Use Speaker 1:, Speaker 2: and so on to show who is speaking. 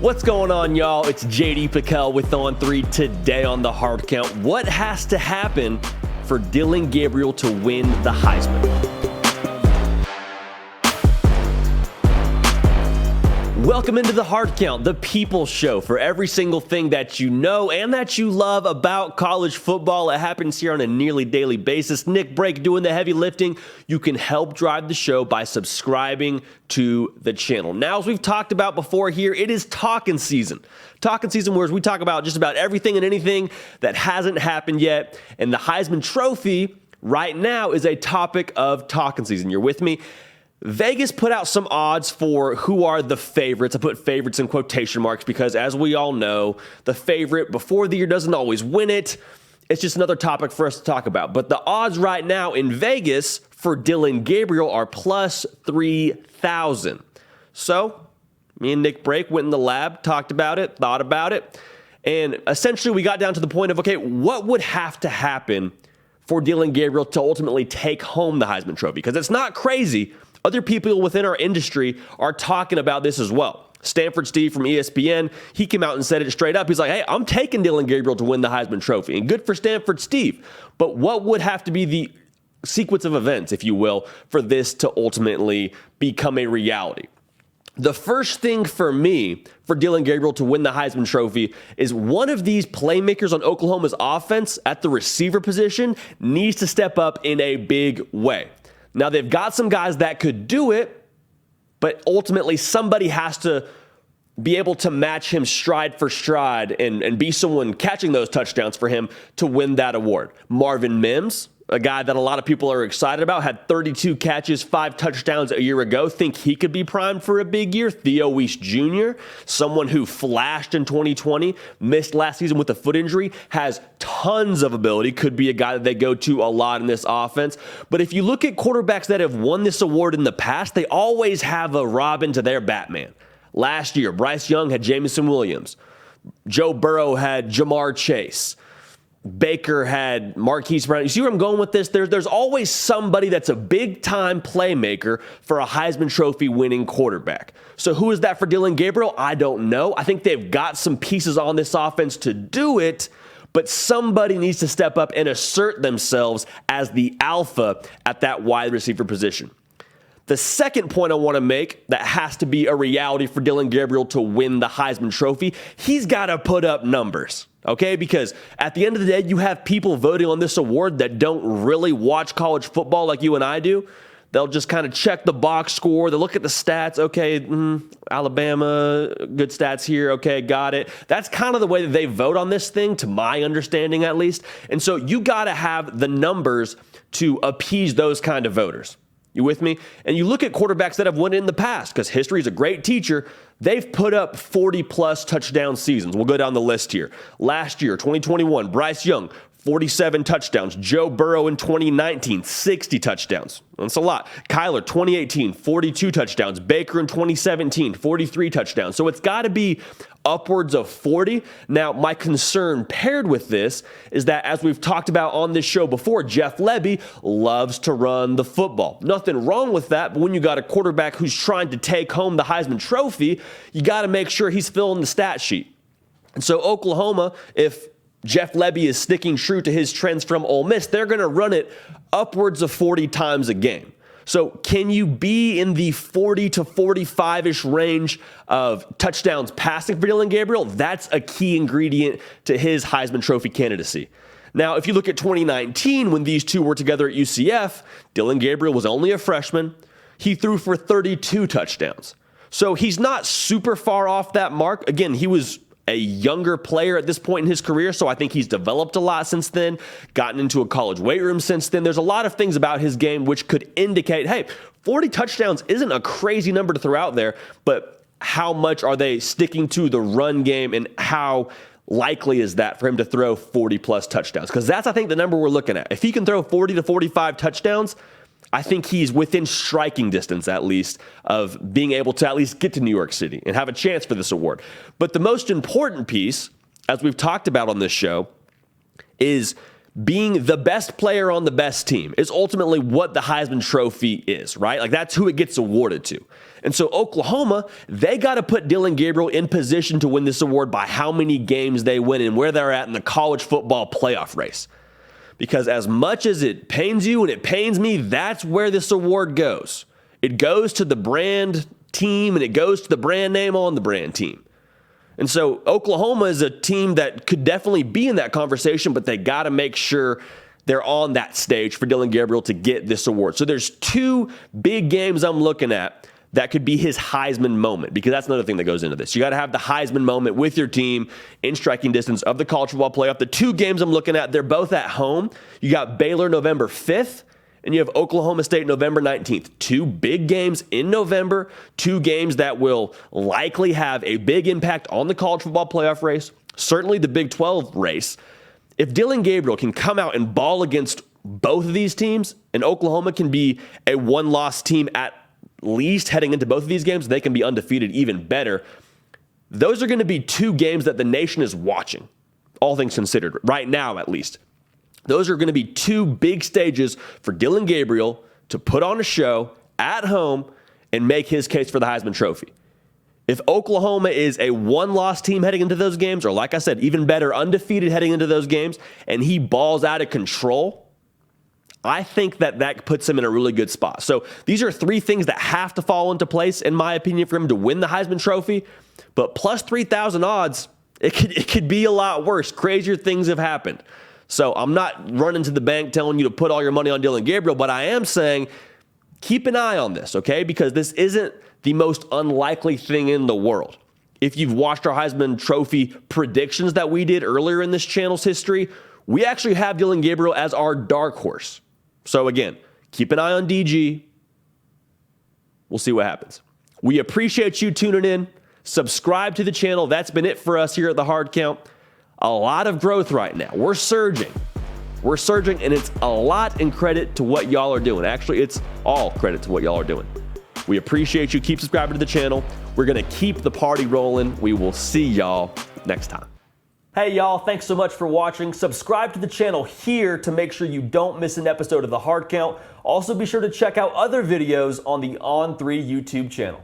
Speaker 1: What's going on, y'all? It's JD Pickell with On 3 today on the Hard Count. What has to happen for Dillon Gabriel to win the Heisman? Welcome into the Hard Count, the people show for every single thing that you know and that you love about college football. It happens here on a nearly daily basis. Nick Brake doing the heavy lifting. You can help drive the show by subscribing to the channel. Now, as we've talked about before here, it is talking season. Talking season where we talk about just about everything and anything that hasn't happened yet. And the Heisman Trophy right now is a topic of talking season. You're with me? Vegas put out some odds for who are the favorites. I put favorites in quotation marks because, as we all know, the favorite before the year doesn't always win it. It's just another topic for us to talk about. But the odds right now in Vegas for Dillon Gabriel are plus 3,000. So me and Nick Brake went in the lab, talked about it, thought about it, and essentially we got down to the point of, okay, what would have to happen for Dillon Gabriel to ultimately take home the Heisman Trophy? Because it's not crazy. Other people within our industry are talking about this as well. Stanford Steve from ESPN, he came out and said it straight up. He's like, hey, I'm taking Dillon Gabriel to win the Heisman Trophy. And good for Stanford Steve. But what would have to be the sequence of events, if you will, for this to ultimately become a reality? The first thing for me for Dillon Gabriel to win the Heisman Trophy is one of these playmakers on Oklahoma's offense at the receiver position needs to step up in a big way. Now, they've got some guys that could do it, but ultimately somebody has to be able to match him stride for stride and be someone catching those touchdowns for him to win that award. Marvin Mims, a guy that a lot of people are excited about, had 32 catches, 5 touchdowns a year ago. Think he could be primed for a big year. Theo Weiss Jr., someone who flashed in 2020, missed last season with a foot injury, has tons of ability, could be a guy that they go to a lot in this offense. But if you look at quarterbacks that have won this award in the past, they always have a Robin to their Batman. Last year, Bryce Young had Jameson Williams. Joe Burrow had Jamar Chase. Baker had Marquise Brown. You see where I'm going with this? There's always somebody that's a big-time playmaker for a Heisman Trophy winning quarterback. So who is that for Dillon Gabriel? I don't know. I think they've got some pieces on this offense to do it, but somebody needs to step up and assert themselves as the alpha at that wide receiver position. The second point I want to make that has to be a reality for Dillon Gabriel to win the Heisman Trophy, he's got to put up numbers, okay? Because at the end of the day, you have people voting on this award that don't really watch college football like you and I do. They'll just kind of check the box score. They'll look at the stats. Okay, Alabama, good stats here. Okay, got it. That's kind of the way that they vote on this thing, to my understanding at least. And so you got to have the numbers to appease those kind of voters. You with me? And you look at quarterbacks that have won in the past, because history is a great teacher. They've put up 40-plus touchdown seasons. We'll go down the list here. Last year, 2021, Bryce Young, 47 touchdowns. Joe Burrow in 2019, 60 touchdowns. That's a lot. Kyler, 2018, 42 touchdowns. Baker in 2017, 43 touchdowns. So it's got to be upwards of 40. Now, my concern paired with this is that, as we've talked about on this show before, Jeff Lebby loves to run the football. Nothing wrong with that, but when you got a quarterback who's trying to take home the Heisman Trophy, you got to make sure he's filling the stat sheet. And so Oklahoma, if Jeff Lebby is sticking true to his trends from Ole Miss, they're going to run it upwards of 40 times a game. So can you be in the 40 to 45-ish range of touchdowns passing for Dillon Gabriel? That's a key ingredient to his Heisman Trophy candidacy. Now, if you look at 2019, when these two were together at UCF, Dillon Gabriel was only a freshman. He threw for 32 touchdowns. So he's not super far off that mark. Again, he was a younger player at this point in his career, so I think he's developed a lot since then, gotten into a college weight room since then. There's a lot of things about his game which could indicate, hey, 40 touchdowns isn't a crazy number to throw out there, but how much are they sticking to the run game, and how likely is that for him to throw 40-plus touchdowns? Because that's, I think, the number we're looking at. If he can throw 40 to 45 touchdowns, I think he's within striking distance, at least, of being able to at least get to New York City and have a chance for this award. But the most important piece, as we've talked about on this show, is being the best player on the best team is ultimately what the Heisman Trophy is, right? Like that's who it gets awarded to. And so Oklahoma, they got to put Dillon Gabriel in position to win this award by how many games they win and where they're at in the college football playoff race. Because as much as it pains you and it pains me, that's where this award goes. It goes to the brand team and it goes to the brand name on the brand team. And so Oklahoma is a team that could definitely be in that conversation, but they got to make sure they're on that stage for Dillon Gabriel to get this award. So there's two big games I'm looking at that could be his Heisman moment, because that's another thing that goes into this. You got to have the Heisman moment with your team in striking distance of the college football playoff. The two games I'm looking at, they're both at home. You got Baylor November 5th, and you have Oklahoma State November 19th. Two big games in November, two games that will likely have a big impact on the college football playoff race, certainly the Big 12 race. If Dillon Gabriel can come out and ball against both of these teams, and Oklahoma can be a one-loss team at least heading into both of these games, they can be undefeated even better. Those are going to be two games that the nation is watching, all things considered, right now at least. Those are going to be two big stages for Dillon Gabriel to put on a show at home and make his case for the Heisman Trophy. If Oklahoma is a one-loss team heading into those games, or like I said, even better, undefeated heading into those games, and he balls out of control, I think that puts him in a really good spot. So these are three things that have to fall into place, in my opinion, for him to win the Heisman Trophy. But plus 3,000 odds, it could be a lot worse. Crazier things have happened. So I'm not running to the bank telling you to put all your money on Dillon Gabriel, but I am saying keep an eye on this, okay? Because this isn't the most unlikely thing in the world. If you've watched our Heisman Trophy predictions that we did earlier in this channel's history, we actually have Dillon Gabriel as our dark horse. So again, keep an eye on DG. We'll see what happens. We appreciate you tuning in. Subscribe to the channel. That's been it for us here at the Hard Count. A lot of growth right now. We're surging, and it's a lot in credit to what y'all are doing. Actually, it's all credit to what y'all are doing. We appreciate you. Keep subscribing to the channel. We're going to keep the party rolling. We will see y'all next time. Hey, y'all. Thanks so much for watching. Subscribe to the channel here to make sure you don't miss an episode of the Hard Count. Also, be sure to check out other videos on the On3 YouTube channel.